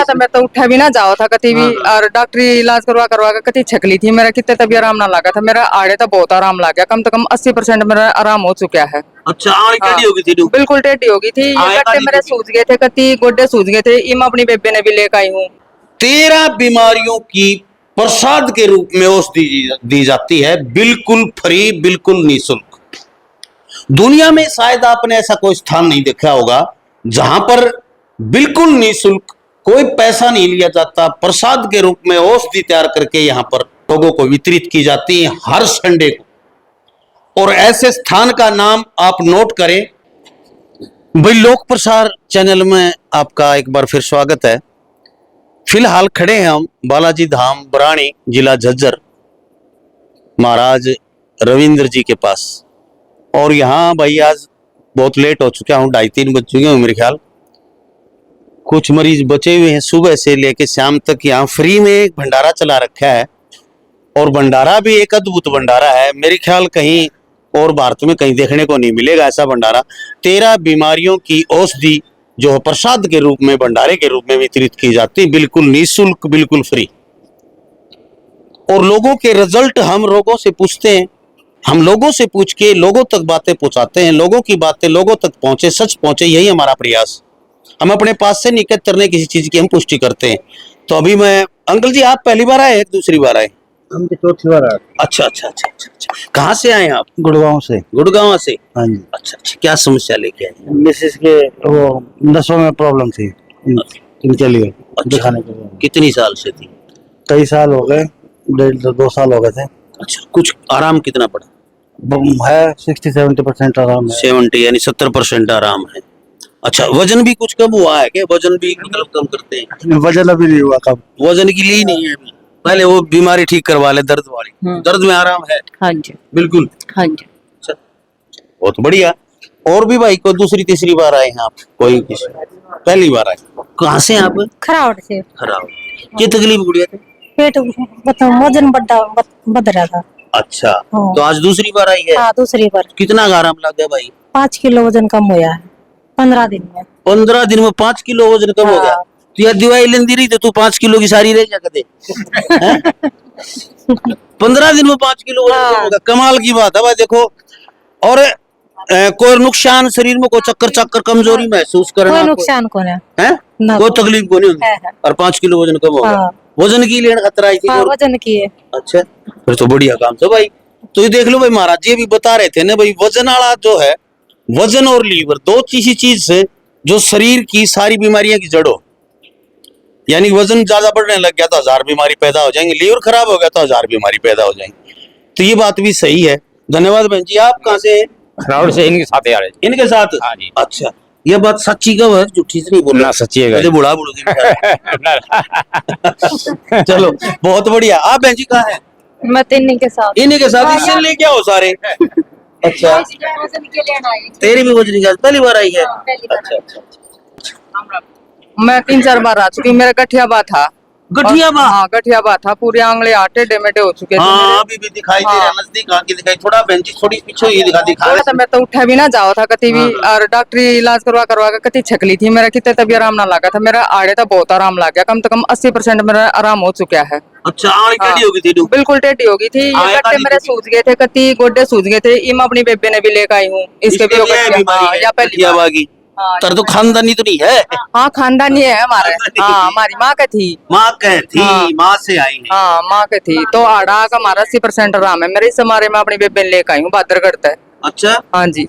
पहला तो मैं तो उठा भी ना जाओ था कति भी और डॉक्टरी इलाज करवा करवा के कति छकली थी मेरा कितने तभी आराम ना लगा था मेरा आड़े तो बहुत आराम लग गया कम से कम 80% मेरा आराम हो चुका है। अच्छा आड़ी टेढ़ी हो गई थी बिल्कुल टेढ़ी हो गई थी ये गट्टे मेरे सूज गए थे कति गोड्डे सूज गए थे इम अपनी बेबे ने भी लेकर आई हूँ। 13 बीमारियों की प्रसाद के रूप में औषधि दी जाती है, बिल्कुल फ्री, बिल्कुल निःशुल्क। दुनिया में शायद आपने ऐसा कोई स्थान नहीं देखा होगा जहां पर बिल्कुल निःशुल्क कोई पैसा नहीं लिया जाता, प्रसाद के रूप में औषधि तैयार करके यहां पर लोगों को वितरित की जाती है हर संडे को। और ऐसे स्थान का नाम आप नोट करें। भाई लोक प्रसार चैनल में आपका एक बार फिर स्वागत है। फिलहाल खड़े हैं हम बालाजी धाम बरानी जिला झज्जर महाराज रविंद्र जी के पास। और यहाँ भाई आज बहुत लेट हो चुका हूँ, 2:30 बज चुके हैं मेरे ख्याल। कुछ मरीज बचे हुए हैं, सुबह से लेके शाम तक यहाँ फ्री में एक भंडारा चला रखा है। और भंडारा भी एक अद्भुत भंडारा है, मेरे ख्याल कहीं और भारत में कहीं देखने को नहीं मिलेगा ऐसा भंडारा। 13 बीमारियों की औषधि जो प्रसाद के रूप में भंडारे के रूप में वितरित की जाती, बिल्कुल निःशुल्क, बिल्कुल फ्री। और लोगों के रिजल्ट हम लोगों से पूछते हैं, हम लोगों से पूछ के लोगों तक बातें पहुंचाते हैं, लोगों की बातें लोगों तक पहुंचे, सच पहुंचे, यही हमारा प्रयास। हम अपने पास से निकट करने किसी चीज की हम पुष्टि करते हैं। तो अभी मैं, अंकल जी आप पहली बार आए दूसरी बार आए? हम तो चौथी बार आए। अच्छा अच्छा अच्छा अच्छा अच्छा। कहाँ से आए आप? गुड़गांव से। गुड़गांव से? हाँ जी। अच्छा अच्छा, क्या समस्या लेके आए? मिसेस के वो नसों में प्रॉब्लम थी, इनके लिए दिखाने के लिए। कितनी साल से थी? कई साल हो गए, 1.5-2 साल हो गए थे। अच्छा, कुछ आराम कितना पड़ा? है 60-70% आराम है। 70 यानी 70% आराम है। अच्छा, वजन भी कुछ कम हुआ है क्या? वजन भी मतलब कम करते हैं? वजन अभी नहीं हुआ कम। वजन की ली नहीं है अभी, पहले वो बीमारी ठीक करवा ले, दर्द वाली। दर्द में आराम है? हाँ जी बिल्कुल। हाँ जी। अच्छा, बहुत बढ़िया। और भी भाई को दूसरी तीसरी बार आए हैं आप? कोई पहली बार आए? कहाँ से आप? खरावट से। खराब। क्या तकलीफ गुड़िया थे? पेट वजन बढ़ रहा था। अच्छा, हाँ। तो आज दूसरी बार आई है? हाँ दूसरी बार। कितना आराम लग गया भाई? 5 किलो वजन कम हुआ है 15 दिन में। 15 दिन में 5 किलो वजन कम हो गया? हाँ। तो यार दवाई लेंदी रही तो तू 5 किलो की सारी रह जा कदे। 15 दिन में 5 किलो वजन कम हो गया, कमाल की बात है भाई। देखो, और कोई नुकसान शरीर में, कोई चक्कर कमजोरी महसूस करना? कोई नुकसान कौन है? कोई तकलीफ को नहीं होगी? और 5 किलो वजन कम हो गया। हाँ। वजन की लेन खतरा आई थी? हाँ, वजन की है। अच्छा, फिर तो बढ़िया काम था भाई। तो ये देख लो भाई, महाराज जी भी बता रहे थे ना भाई, वजन वाला जो है, वजन और लीवर दो चीज से जो शरीर की सारी बीमारियां की जड़ हो। यानी वजन ज्यादा बढ़ने लग गया तो 1000 बीमारी पैदा हो जाएंगी, लीवर खराब हो गया तो 1000 बीमारी पैदा हो जाएंगी। तो ये बात भी सही है। धन्यवाद बहन जी। आप कहाँ से? खरावड़ से। इनके साथ यार। इनके साथ? हाँ जी। अच्छा, ये बात सच्ची कब है, झूठी से नहीं बोलना? सच्ची है। बुढ़ा बुढ़ चलो बहुत बढ़िया। आप बहन जी कहाँ है? मैं इन्हीं के साथ। इन्हीं के साथ? इससे लेके आओ सारे। अच्छा, तेरी भी वजन की पहली बार आई है? अच्छा अच्छा। मैं 3-4 बार आ चुकी हूँ। मेरा गठियाबा था। गठियाबा? हाँ गठियाबा था, पूरे आंगले आटे डेमेटे हो चुके थे। हाँ अभी भी दिखाई दे रहा है, नजदीक आके दिखाई। थोड़ा बेंची थोड़ी पीछे ही दिखा तो मैं तो उठा भी ना जाओ था कति भी और डॉक्टरी इलाज करवा करवा के कति छकली थी मेरा कितने तभी आराम ना लगा था मेरा आड़े तो बहुत आराम लग गया कम से कम 80% मेरा आराम हो चुका है। अच्छा, आड़ी टेढ़ी हो गई थी? बिल्कुल टेढ़ी हो गई थी ये गट्टे मेरे सूज गए थे कति गोड्डे सूज गए थे इम अपनी बेबे ने भी लेकर आई हूँ इसके भी पहली। तर तो खानदानी तो नहीं है? हाँ खानदानी है हमारे। हाँ हमारी माँ का थी। माँ का थी? माँ से आई है? हाँ माँ का थी। तो आड़ा का हमारा 80% आराम है मेरे, इस हमारे में अपनी बेबे लेकर आई हूँ बादरगढ़ तक। अच्छा। हाँ जी,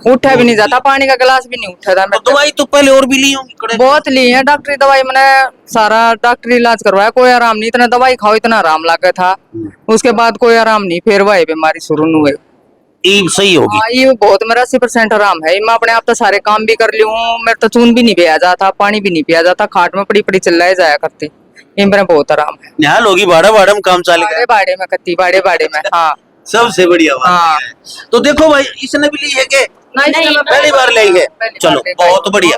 उठा भी नहीं जाता, पानी का गिलास भी नहीं उठा था। मैं दवाई तो पहले और भी ली होंगी? बहुत ली है डॉक्टरी दवाई, मैंने सारा डॉक्टरी इलाज करवाया, कोई आराम नहीं। इतना दवाई खाओ इतना आराम लगा था, उसके बाद कोई आराम नहीं, फिर वही बीमारी शुरू हुई। सही होगी? हाँ ये बहुत, मेरा 80% आराम है। मैं अपने आप तो सारे काम भी कर ली हूँ, मेरे तो चून भी नहीं पिया जाता, पानी भी नहीं पिया जाता, खाट में पड़ी पड़ी चिल्लाए जाया करती। ये मेरा बहुत आराम है। यहाँ लोगी बाड़ा में काम चलेगा? बाड़े में कत्ती बाड़े में। हाँ सबसे बढ़िया बात। हाँ। तो देखो भाई, इसने भी ली है के पहली बार ली है? चलो बहुत बढ़िया।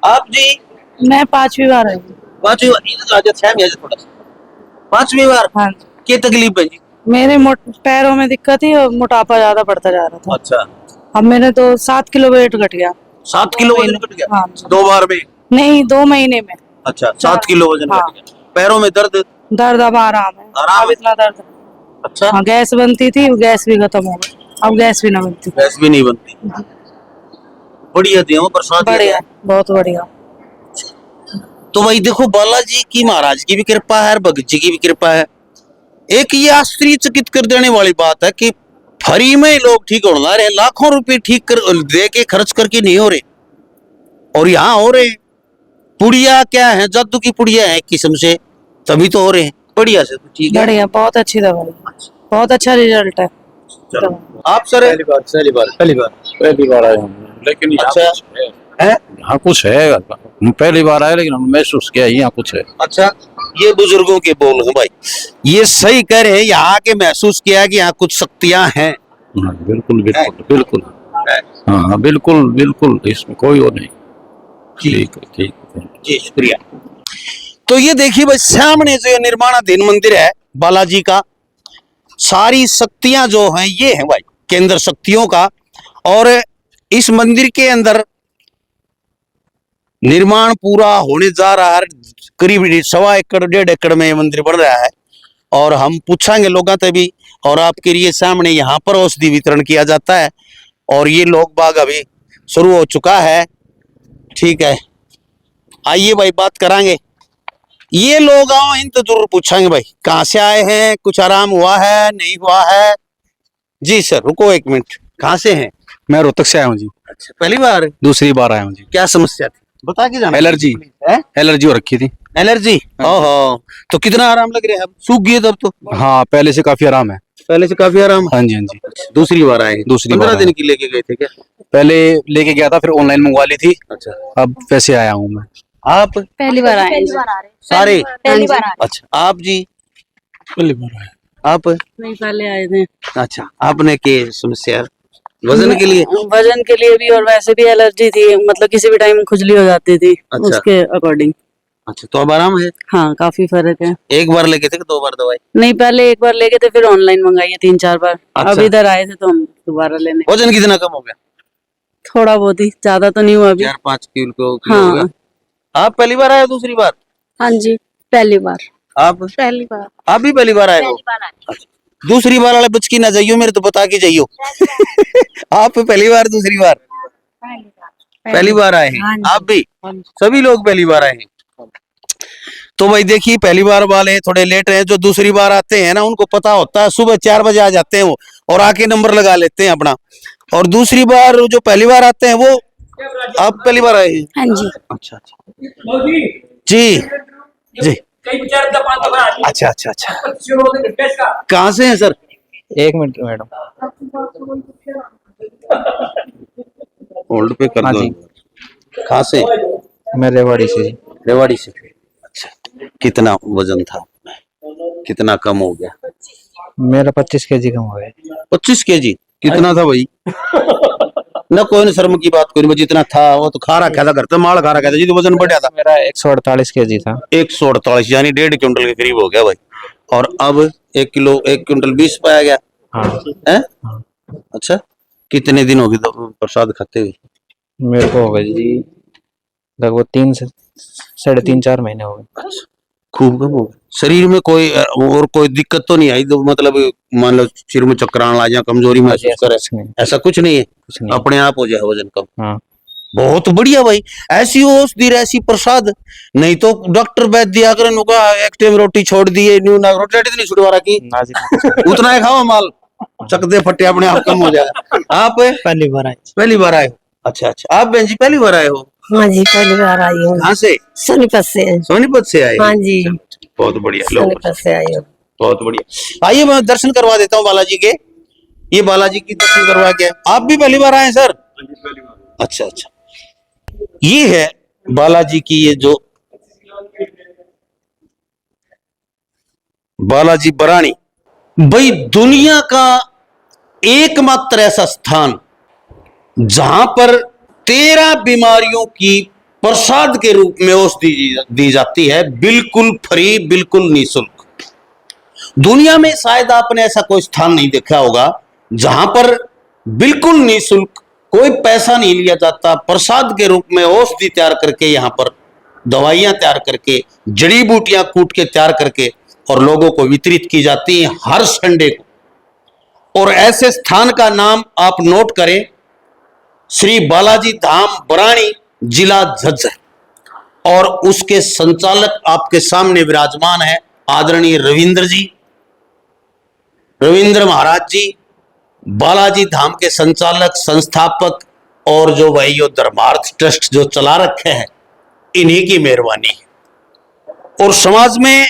आप जी? मैं 5वीं बार आई। 5वीं बार? थोड़ा 5वीं बार? हाँ। क्या तकलीफ है जी? मेरे पैरों में दिक्कत थी और मोटापा ज्यादा बढ़ता जा रहा था। अच्छा। अब मेरे तो 7 किलो वेट घट गया। 7 किलो वजन घट गया? हाँ। 2 बार में? नहीं, 2 महीने में। अच्छा 7 किलो वजन हाँ। घट गया। पैरों में दर्द? दर्द अब आराम है। आराम अब है? इतना दर्द नहीं। अच्छा, हाँ, गैस बनती थी, गैस भी खत्म हो गई, अब गैस भी ना बनती। गैस भी नहीं बनती। बढ़िया दिया हो, प्रसाद दिया बढ़िया, है। बहुत बढ़िया। तो भाई देखो, बालाजी की, महाराज की भी कृपा है और भगत जी की भी कृपा है। एक ये आश्चर्यचकित कर देने वाली बात है कि फ्री में ही लोग ठीक होना रहे, लाखों रुपए ठीक कर दे के खर्च करके नहीं हो रहे, और यहाँ हो रहे। पुड़िया क्या है, जादू की पुड़िया है एक किस्म से, तभी तो हो रहे हैं। बढ़िया से, तो ठीक है। बढ़िया, बहुत अच्छी दवाई, बहुत अच्छा रिजल्ट है। चलो, आप सर? पहली बार आए हम, लेकिन यहाँ अच्छा कुछ है। है? यहाँ कुछ है, हम पहली बार आए लेकिन हम महसूस किया यहाँ कुछ है। अच्छा, ये बुजुर्गों के बोल हैं भाई, ये सही कह रहे हैं। यहाँ के महसूस किया कि यहाँ कुछ शक्तियां हैं। हाँ, बिल्कुल बिल्कुल बिल्कुल। हाँ हाँ, बिल्कुल बिल्कुल, इसमें कोई वो नहीं। ठीक है, ठीक है। जी शुक्रिया। तो ये देखिए भाई, सामने जो ये निर्माणाधीन मंदिर है बालाजी का, सारी शक्तियां जो हैं ये हैं भाई, केंद्र शक्तियों का। और इस मंदिर के अंदर निर्माण पूरा होने जा रहा है, करीब 1.25 एकड़ 1.5 एकड़ में ये मंदिर बन रहा है। और हम पूछेंगे लोगों से भी, और आपके लिए सामने यहाँ पर औषधि वितरण किया जाता है, और ये लोग बाग अभी शुरू हो चुका है। ठीक है, आइए भाई बात करांगे। ये लोग आओ, इनसे जरूर पूछेंगे भाई कहाँ से आए हैं, कुछ आराम हुआ है नहीं हुआ है। जी सर रुको 1 मिनट, कहाँ से हैं? मैं रोहतक से आया हूँ जी। अच्छा, पहली बार? दूसरी बार आया हूँ जी। क्या समस्या थी बता के जाना। एलर्जी है? एलर्जी हो रखी थी। एलर्जी? ओहो, तो कितना आराम लग रहा है अब? सूख गए तब तो? हाँ, पहले से काफी आराम है। पहले से काफी आराम। हाँ जी, हाँ जी। दूसरी बार आए? दूसरी बार 15 दिन आए। की लेके गए थे क्या? पहले लेके गया था, फिर ऑनलाइन मंगवा ली थी। अच्छा, अब वैसे आया हूँ मैं। आप? पहली बार आए हैं। सारे? पहली बार आए। अच्छा, आप जी? पहली बार आए। आप? नहीं, पहले आए थे। अच्छा, आपने के समस्या वजन के लिए? वजन के लिए भी, और वैसे भी एलर्जी थी, मतलब किसी भी टाइम खुजली हो जाती थी। अच्छा। उसके अकॉर्डिंग। अच्छा, तो अब आराम है? हाँ, काफी फर्क है। एक बार लेके थे कि 2 बार दवाई? नहीं, पहले एक बार लेके थे, फिर ऑनलाइन मंगाई है 3-4 बार। अच्छा। अब इधर आए थे तो हम दोबारा लेने। वजन कितना कम हो गया? थोड़ा बहुत ही, ज्यादा तो नहीं हुआ अभी। 4-5 किलो हो हाँ। गया। आप पहली बार आए हो दूसरी बार? हाँ जी, पहली बार। आप? पहली बार। आप भी पहली बार आए हो? अच्छा, दूसरी बार वाले बच की ना जाइयो, मेरे तो बता के जाइयो। आप पहली बार दूसरी बार? पहली बार आए हैं आप भी? सभी लोग पहली बार आए हैं। तो भाई देखिए, पहली बार वाले थोड़े लेट हैं, जो दूसरी बार आते हैं ना उनको पता होता है, सुबह 4 बजे आ जाते हैं वो, और आके नंबर लगा लेते हैं अपना। और दूसरी बार जो पहली बार आते हैं वो, आप पहली बार आए हैं? हाँ जी। अच्छा अच्छा जी जी। अच्छा अच्छा अच्छा, कहाँ से हैं सर? 1 minute madam. होल्ड पे कर हाँ दो। जी। कहाँ से? मैं रेवाड़ी से जी। रेवाड़ी से। अच्छा, कितना वजन था, कितना कम हो गया? मेरा 25 केजी कम हो गया। 25 केजी? कितना था भाई? ना कोई शर्म की बात, कोई जितना था वो तो खा रखा था, घर तो माल खा रखा था जी, तो वजन बढ़िया था। मेरा 148 केजी था। 148 यानी 1.5 क्विंटल के करीब हो गया भाई। और अब 1 क्विंटल 20 पाया गया हाँ। है? अच्छा, कितने दिन हो गए तो प्रसाद खाते हुए? मेरे को हो गए जी लगभग 3 से 3.5-4 महीने हो गए। अच्छा, खूब कम हो गया। शरीर में कोई और कोई दिक्कत तो नहीं आई? तो मतलब मान लो सिर में चक्कर आने लग जाए, कमजोरी महसूस ऐसा करे, कुछ नहीं। ऐसा कुछ नहीं है? कुछ नहीं। अपने आप हो जाए वजन कम। हाँ। बहुत बढ़िया भाई, ऐसी औषधि ऐसी प्रसाद। नहीं तो डॉक्टर वैद्य दिया करे नुका, एक टाइम रोटी छोड़ दिए, न्यू ना रोटी तो नहीं छुड़वा रखी, ना जी। उतना ही खाओ माल, चक दे फटे अपने आप कम हो जाएगा। आप पहली बार आए। पहली बार आए हो? अच्छा अच्छा, आप बहन जी पहली बार आए हो? हाँ जी, पहली बार आई हूँ। कहाँ से? सोनीपत से। सोनीपत से आए? हाँ जी, बहुत बढ़िया लोग, सोनीपत से आई हूँ। बहुत बढ़िया। आइए मैं दर्शन करवा देता हूँ बालाजी के। ये बालाजी की दर्शन करवा के। आप भी पहली बार आए सर? अच्छा अच्छा, ये है बालाजी की, ये जो बालाजी बरानी भाई, दुनिया का एकमात्र ऐसा स्थान जहां पर 13 बीमारियों की प्रसाद के रूप में औषधि दी जाती है, बिल्कुल फ्री, बिल्कुल निःशुल्क। दुनिया में शायद आपने ऐसा कोई स्थान नहीं देखा होगा जहां पर बिल्कुल निःशुल्क, कोई पैसा नहीं लिया जाता, प्रसाद के रूप में औषधि तैयार करके यहां पर दवाइयां तैयार करके, जड़ी बूटियां कूट के तैयार करके और लोगों को वितरित की जाती हैं हर संडे को। और ऐसे स्थान का नाम आप नोट करें, श्री बालाजी धाम बराणी, जिला झज्जर। और उसके संचालक आपके सामने विराजमान है आदरणीय रविंद्र जी, रविंद्र महाराज जी, बालाजी धाम के संचालक, संस्थापक और जो भाई यो धर्मार्थ ट्रस्ट जो चला रखे हैं, इन्हीं की मेहरबानी है। और समाज में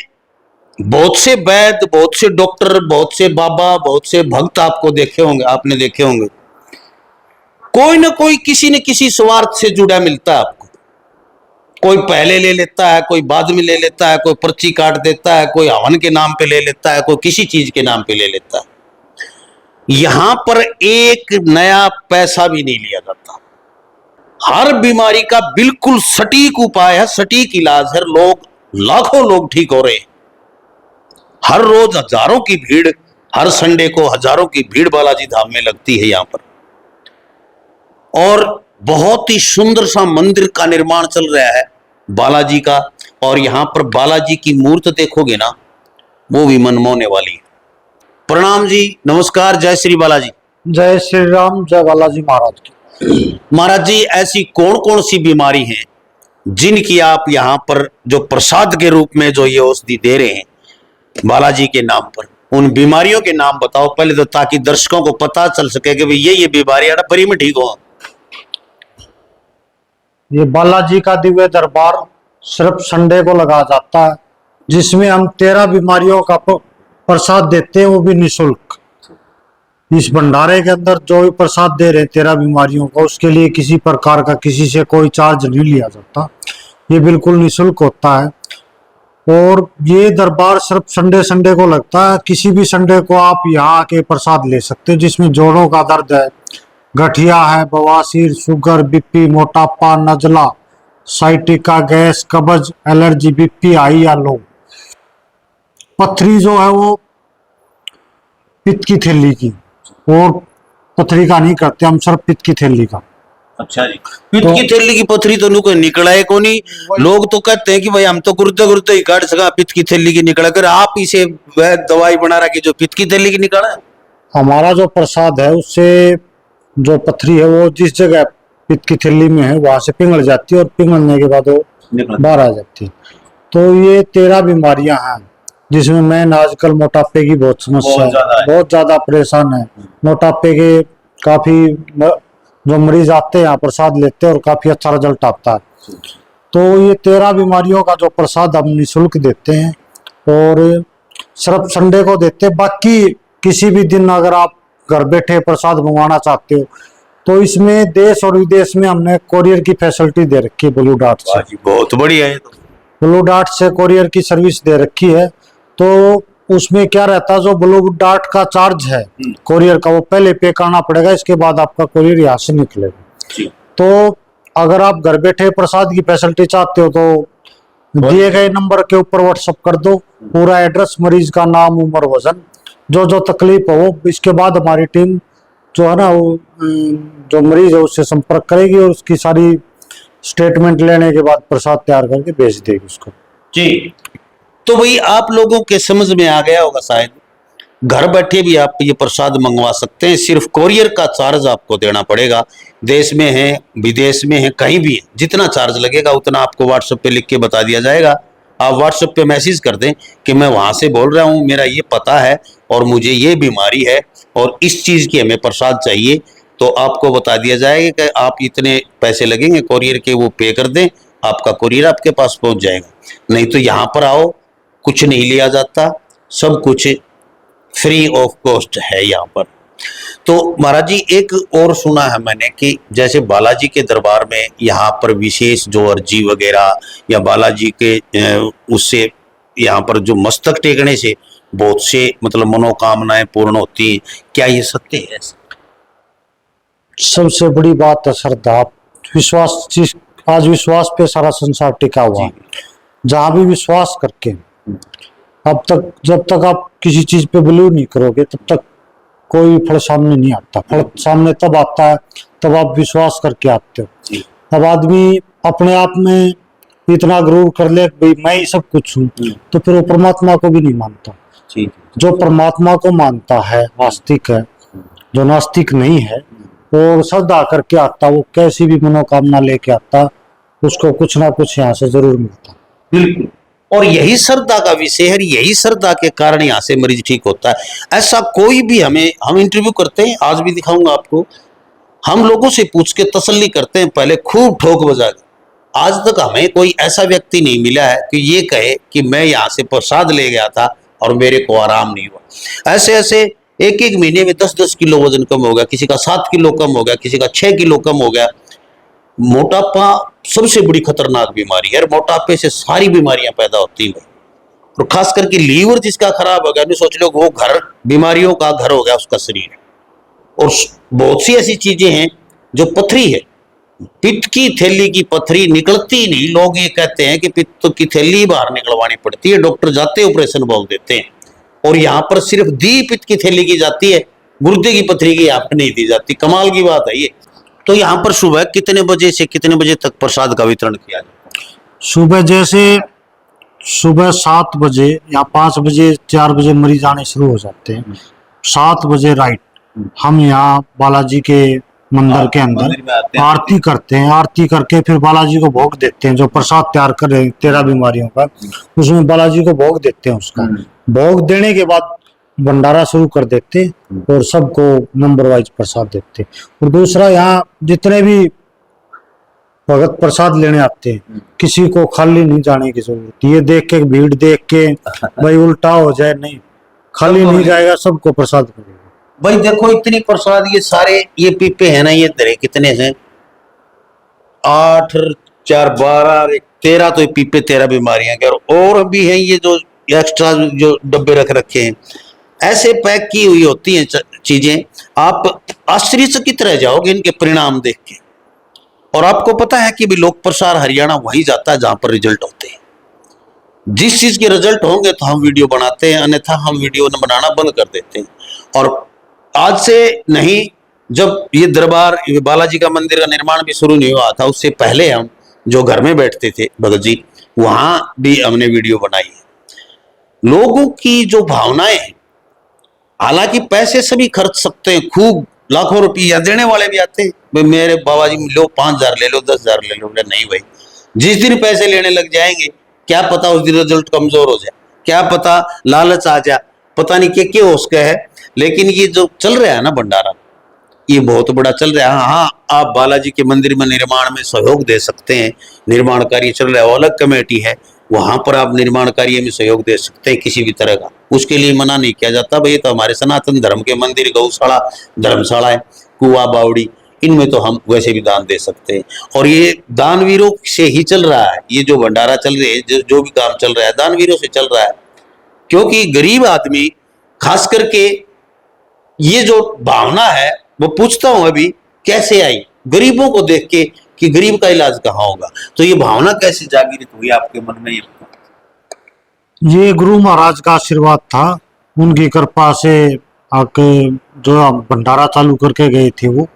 बहुत से वैद्य, बहुत से डॉक्टर, बहुत से बाबा, बहुत से भक्त आपको देखे होंगे, आपने देखे होंगे। कोई ना कोई किसी न किसी स्वार्थ से जुड़ा मिलता है आपको। कोई पहले ले लेता है, कोई बाद में ले लेता है, कोई पर्ची काट देता है, कोई हवन के नाम पे ले लेता है, कोई किसी चीज के नाम पे ले लेता है। यहां पर एक नया पैसा भी नहीं लिया जाता। हर बीमारी का बिल्कुल सटीक उपाय है, सटीक इलाज है। लोग, लाखों लोग ठीक हो रहे हैं। हर रोज हजारों की भीड़, हर संडे को हजारों की भीड़ बालाजी धाम में लगती है यहां पर। और बहुत ही सुंदर सा मंदिर का निर्माण चल रहा है बालाजी का। और यहां पर बालाजी की मूर्त देखोगे ना, वो भी मनमोहने वाली है। प्रणाम जी, नमस्कार, जय श्री बालाजी। जय श्री राम, जय बालाजी महाराज की। महाराज जी, ऐसी कौन कौन सी बीमारी है जिनकी आप यहाँ पर जो प्रसाद के रूप में जो ये औषधि दे रहे हैं बालाजी के नाम पर, उन बीमारियों के नाम बताओ पहले तो, ताकि दर्शकों को पता चल सके कि भाई ये बीमारी है ना, बरी में ठीक हो। ये बालाजी का दिव्य दरबार सिर्फ संडे को लगा जाता है, जिसमें हम 13 बीमारियों का प्रसाद देते हैं, वो भी निःशुल्क। इस भंडारे के अंदर जो भी प्रसाद दे रहे हैं 13 बीमारियों का, उसके लिए किसी प्रकार का किसी से कोई चार्ज नहीं लिया जाता। ये बिल्कुल निःशुल्क होता है। और ये दरबार सिर्फ संडे को लगता है। किसी भी संडे को आप यहाँ आके प्रसाद ले सकते हैं, जिसमें जोड़ों का दर्द है, गठिया है, बवासीर, शुगर, बीपी, मोटापा, नजला, साइटिका, गैस, कब्ज, एलर्जी, बीपी हाई या लो। पथरी जो है वो पित्त की थैली की, और पथरी का नहीं करते हम, सिर्फ पित्त की थैली का। अच्छा जी, पित्त की थैली की पथरी तो नुको निकला है को नहीं। लोग तो कहते हैं कि भाई हम तो गुर्दे गुर्दे ही काट सका, पित्त की थैली की निकला कर। आप इसे वह दवाई बना रहा कि जो पित्त की थैली की निकला है। हमारा जो प्रसाद है उससे जो पथरी है वो जिस जगह पित्त की थैली में है वहां से पिघल जाती है, और पिघलने के बाद वो बाहर आ जाती है। तो ये 13 बीमारियां हैं, जिसमें मैं आजकल मोटापे की बहुत समस्या है, बहुत ज्यादा परेशान है। मोटापे के काफी जो मरीज आते हैं यहाँ प्रसाद लेते हैं और काफी अच्छा रिजल्ट आता है। तो ये 13 बीमारियों का जो प्रसाद हम निःशुल्क देते हैं, और सिर्फ संडे को देते हैं। बाकी किसी भी दिन अगर आप घर बैठे प्रसाद मंगवाना चाहते हो तो इसमें देश और विदेश में हमने कोरियर की फैसिलिटी दे रखी है ब्लू डार्ट से। बहुत बढ़िया है। ब्लू डार्ट से कोरियर की सर्विस दे रखी है। तो उसमें क्या रहता है, जो ब्लू डार्ट का चार्ज है कोरियर का, वो पहले पे करना पड़ेगा, इसके बाद आपका कोरियर यहाँ से निकलेगा। तो अगर आप घर बैठे प्रसाद की फैसिलिटी चाहते हो तो दिए गए नंबर के ऊपर व्हाट्सएप कर दो, पूरा एड्रेस, मरीज का नाम, उम्र, वजन, जो जो तकलीफ हो। इसके बाद हमारी टीम जो है ना, वो जो मरीज है उससे संपर्क करेगी, और उसकी सारी स्टेटमेंट लेने के बाद प्रसाद तैयार करके भेज देगी उसको जी। तो भाई आप लोगों के समझ में आ गया होगा शायद, घर बैठे भी आप ये प्रसाद मंगवा सकते हैं। सिर्फ कोरियर का चार्ज आपको देना पड़ेगा। देश में है, विदेश में है, कहीं भी है, जितना चार्ज लगेगा उतना आपको व्हाट्सएप पे लिख के बता दिया जाएगा। आप व्हाट्सएप पे मैसेज कर दें कि मैं वहां से बोल रहा हूँ, मेरा ये पता है और मुझे ये बीमारी है और इस चीज की हमें प्रसाद चाहिए, तो आपको बता दिया जाएगा कि आप इतने पैसे लगेंगे कोरियर के, वो पे कर दें, आपका कोरियर आपके पास पहुंच जाएगा। नहीं तो यहाँ पर आओ, कुछ नहीं लिया जाता, सब कुछ फ्री ऑफ कॉस्ट है यहाँ पर। तो महाराज जी, एक और सुना है मैंने कि जैसे बालाजी के दरबार में यहाँ पर विशेष जो अर्जी वगैरह या बालाजी के उससे यहाँ पर जो मस्तक टेकने से बहुत से मतलब मनोकामनाएं पूर्ण होती हैं, क्या ये सत्य है? सबसे बड़ी बात है श्रद्धा, विश्वास। जिस आज विश्वास पे सारा संसार टिका हुआ है। जहां भी विश्वास करके, अब तक जब तक आप किसी चीज पे बिलीव नहीं करोगे तब तक कोई फल सामने नहीं आता। फल सामने तब आता है तब आप विश्वास करके आते हो। अब आदमी अपने आप में इतना गुरूर कर ले भाई मैं ही सब कुछ हूँ, तो फिर वो परमात्मा को भी नहीं मानता। ठीक। जो परमात्मा को मानता है आस्तिक है, जो नास्तिक नहीं है वो श्रद्धा करके आता, वो कैसी भी मनोकामना लेके आता, उसको कुछ ना कुछ यहाँ से जरूर मिलता। बिल्कुल। और यही श्रद्धा का विषय है, यही श्रद्धा के कारण यहाँ से मरीज ठीक होता है। ऐसा कोई भी हम इंटरव्यू करते हैं, आज भी दिखाऊंगा आपको, हम लोगों से पूछ के तसल्ली करते हैं, पहले खूब ठोक बजा के। आज तक हमें कोई ऐसा व्यक्ति नहीं मिला है कि ये कहे कि मैं यहाँ से प्रसाद ले गया था और मेरे को आराम नहीं हुआ। ऐसे ऐसे एक एक महीने में 10-10 किलो वजन कम हो गया, किसी का 7 किलो कम हो गया, किसी का 6 किलो कम हो गया। मोटापा सबसे बड़ी खतरनाक बीमारी है, मोटापे से सारी बीमारियां पैदा होती हैं। और खास करके लीवर जिसका खराब हो गया, नहीं सोच लो वो घर बीमारियों का घर हो गया उसका शरीर। और बहुत सी ऐसी चीजें हैं जो पथरी है, पित्त की थैली की पथरी निकलती नहीं। लोग ये कहते हैं कि पित्त की थैली बाहर निकलवानी पड़ती है, डॉक्टर जाते ऑपरेशन बोल देते हैं। और यहाँ पर सिर्फ दी पित्त की थैली की जाती है, गुर्दे की पथरी की यहाँ पर नहीं दी जाती। कमाल की बात है ये। तो यहाँ पर सुबह कितने बजे से कितने बजे तक प्रसाद का वितरण किया जाता है? सुबह जैसे सुबह 7 बजे या 5 बजे 4 बजे मरीज आने शुरू हो जाते हैं। 7 बजे राइट हम यहाँ बालाजी के मंदिर के मंदिर में अंदर आते हैं। आरती करते हैं। आरती करके फिर बालाजी को भोग देते हैं। जो प्रसाद तैयार कर रहे हैं 13 बीमारियों का, उसमें बालाजी को भोग देते हैं। उसका भोग देने के बाद भंडारा शुरू कर देते हैं और सबको नंबर वाइज प्रसाद देते हैं। और दूसरा, यहाँ जितने भी भगत प्रसाद लेने आते हैं, किसी को खाली नहीं जाने की जरूरत। ये देख के भीड़ देख के भाई उल्टा हो जाए, नहीं, खाली नहीं जाएगा, सबको प्रसाद मिलेगा। भाई देखो इतनी प्रसाद, ये सारे ये पीपे हैं ना, ये दरे कितने हैं? 8 4 12 13 तो ये पीपे 13 बीमारियां के। और भी हैं ये जो एक्स्ट्रा जो डब्बे रख रखे हैं, ऐसे पैक की हुई होती हैं चीजें। आप आश्चर्यचकित रह जाओगे इनके परिणाम देख के। और आपको पता है कि भी लोक प्रसार हरियाणा वहीं जाता है जहां पर रिजल्ट होते हैं। जिस चीज के रिजल्ट होंगे तो हम वीडियो बनाते हैं, अन्यथा हम वीडियो न बनाना बंद कर देते हैं। और आज से नहीं, जब ये दरबार बालाजी का मंदिर का निर्माण भी शुरू नहीं हुआ था, उससे पहले हम जो घर में बैठते थे भगत जी, वहां भी हमने वीडियो बनाई है। लोगों की जो भावनाएं हैं, हालांकि पैसे सभी खर्च सकते हैं, खूब लाखों रुपया देने वाले भी आते हैं, भाई मेरे बाबा जी लो 5,000 ले लो, 10,000 ले लो। नहीं भाई, जिस दिन पैसे लेने लग जाएंगे क्या पता उस दिन रिजल्ट कमजोर हो जाए, क्या पता लालच आ जाए, पता नहीं क्या हो उसका है। लेकिन ये जो चल रहा है ना भंडारा, ये बहुत बड़ा चल रहा है। हाँ, आप बालाजी के मंदिर में निर्माण में सहयोग दे सकते हैं, निर्माण कार्य चल रहा है, वो अलग कमेटी है, वहां पर आप निर्माण कार्य में सहयोग दे सकते हैं किसी भी तरह का, उसके लिए मना नहीं किया जाता। भाई तो हमारे सनातन धर्म के मंदिर, गौशाला, धर्मशाला है, कुआ बावड़ी, इनमें तो हम वैसे भी दान दे सकते हैं। और ये दानवीरों से ही चल रहा है, ये जो भंडारा चल रहे हैं, जो भी काम चल रहा है दानवीरों से चल रहा है। क्योंकि गरीब आदमी, खास करके ये जो भावना है, वो पूछता हूं अभी कैसे आई गरीबों को देख के कि गरीब का इलाज कहाँ होगा, तो ये भावना कैसे जागृत हुई आपके मन में? ये गुरु महाराज का आशीर्वाद था, उनकी कृपा से आके जो भंडारा चालू करके गए थे वो,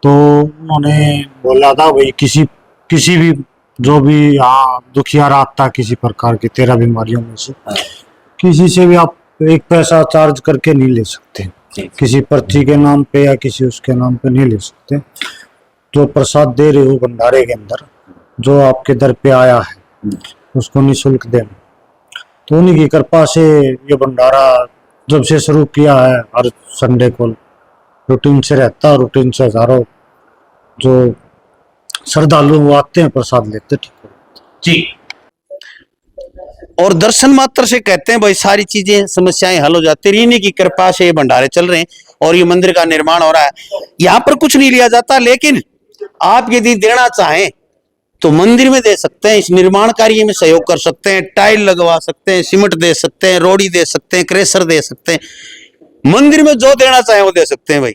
तो उन्होंने बोला था भाई किसी भी जो भी यहाँ दुखिया आता किसी प्रकार की 13 बीमारियों में से, किसी से भी आप 1 पैसा चार्ज करके नहीं ले सकते, किसी पर्ची के नाम पे या किसी उसके नाम पे नहीं ले सकते। जो प्रसाद दे रहे हो भंडारे के अंदर, जो आपके दर पे आया है उसको निःशुल्क देना। तो उन्हीं की कृपा से ये भंडारा जब से शुरू किया है, हर संडे को रूटीन से रहता है, रूटीन से हजारों जो श्रद्धालु वो आते हैं, प्रसाद लेते, ठीक है जी। और दर्शन मात्र से कहते हैं भाई सारी चीजें समस्याएं हल हो जाती हैं। इन्हीं की कृपा से ये भंडारे चल रहे हैं और ये मंदिर का निर्माण हो रहा है। यहाँ पर कुछ नहीं लिया जाता, लेकिन आप यदि देना चाहें तो मंदिर में दे सकते हैं, इस निर्माण कार्य में सहयोग कर सकते हैं, टाइल लगवा सकते हैं, सीमेंट दे सकते हैं, रोड़ी दे सकते हैं, क्रेशर दे सकते हैं, मंदिर में जो देना चाहें वो दे सकते हैं भाई।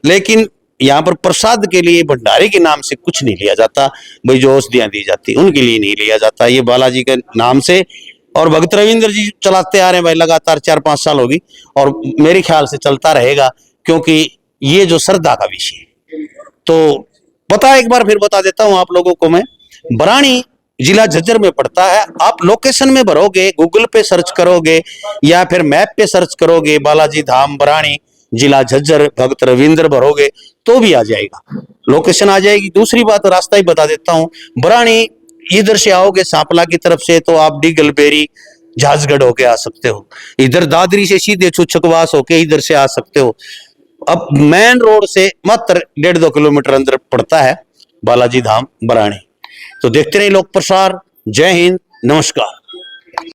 लेकिन यहाँ पर प्रसाद के लिए भंडारे के नाम से कुछ नहीं लिया जाता भाई। जो औषधियां दी जाती उनके लिए नहीं लिया जाता, ये बालाजी के नाम से। और भगत रविंद्र जी चलाते आ रहे हैं भाई, लगातार 4-5 साल होगी और मेरे ख्याल से चलता रहेगा, क्योंकि ये जो श्रद्धा का विषय है। तो पता एक बार फिर बता देता हूं आप लोगों को मैं, बरानी जिला झज्जर में पड़ता है। आप लोकेशन में भरोगे, गूगल पे सर्च करोगे या फिर मैप पे सर्च करोगे बालाजी धाम बराणी जिला झज्जर भक्त रविंद्र भरोगे तो भी आ जाएगा, लोकेशन आ जाएगी। दूसरी बात रास्ता ही बता देता हूं, बराणी इधर से आओगे सांपला की तरफ से तो आप डीगलबेरी झाजगढ़ होके आ सकते हो, इधर दादरी से सीधे छुच्छकवास होके इधर से आ सकते हो। अब मेन रोड से मात्र 1.5-2 किलोमीटर अंदर पड़ता है बालाजी धाम बराणी। तो देखते रहिए लोक प्रसार। जय हिंद, नमस्कार।